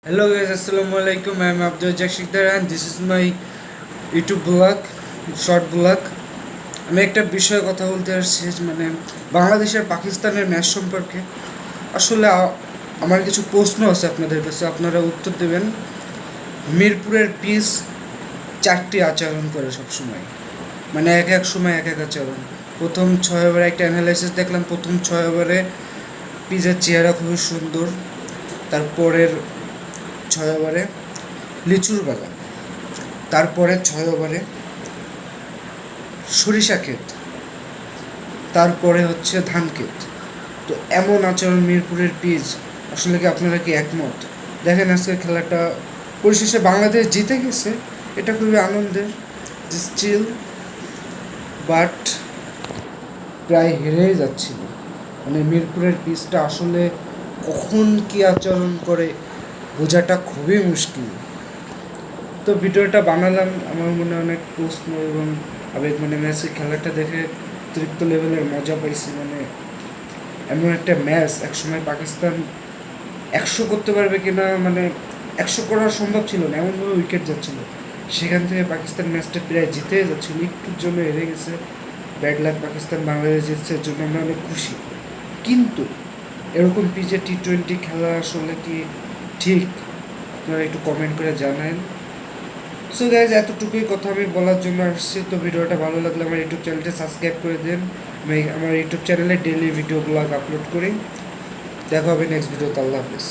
Hello guys, Assalamu alaikum. I am Abdul Jakshikdar and this is my YouTube vlog, short vlog. আমি একটা বিষয়ে কথা বলতে আসছি, মানে বাংলাদেশের পাকিস্তানের ম্যাচ সম্পর্কে। আসলে আমার কিছু প্রশ্ন আছে আপনাদের কাছে, আপনারা উত্তর দেবেন। মিরপুরের পিচ চারটি আচরণ করে সবসময়, মানে এক এক সময় এক এক আচরণ। প্রথম 6 ওভারে একটা অ্যানালাইসিস দেখলাম, প্রথম 6 ওভারে পিচের চেহারা খুবই সুন্দর। তারপরের 6 ওভারে লিচুর বাগান, তারপরে 6 ওভারে সরিষা ক্ষেত, তারপরে হচ্ছে ধান ক্ষেত। তো এমন আচরণ মিরপুরের পিচ, আসলে কি আপনারা কি একমত? দেখেন আজকের খেলাটা পরিশেষে বাংলাদেশ জিতে গেছে, এটা খুবই আনন্দের। স্টিল বাট প্রায় হেরেই যাচ্ছিল, মানে মিরপুরের পিচটা আসলে কখন কী আচরণ করে বোঝাটা খুবই মুশকিল। তো ভিডিওটা বানালাম, আমার মনে অনেক প্রশ্ন এবং আবেগ, মানে ম্যাচের খেলাটা দেখে অতিরিক্ত লেভেলের মজা পাইছি। মানে এমন একটা ম্যাচ একসময় পাকিস্তান 100 করতে পারবে কিনা, মানে 100 করা সম্ভব ছিল না, এমনভাবে উইকেট যাচ্ছিলো। সেখান থেকে পাকিস্তান ম্যাচটা প্রায় জিতে যাচ্ছিলো, একটুর জন্য হেরে গেছে। ব্যাড লাক, পাকিস্তান বাংলাদেশ জিতছে, এর জন্য আমরা অনেক খুশি। কিন্তু এরকম পিচে টি-20 খেলা আসলে কি ঠিক? আপনারা একটু কমেন্ট করে জানান। সো গাইজ, এতটুকুই কথা আমি বলার জন্য আসছি। তো ভিডিওটা ভালো লাগলে আমার ইউটিউব চ্যানেলটা সাবস্ক্রাইব করে দিন। আমি আমার ইউটিউব চ্যানেলে ডেইলি ভিডিও ব্লগ আপলোড করি। দেখা হবে নেক্সট ভিডিওতে। আল্লাহ হাফিজ।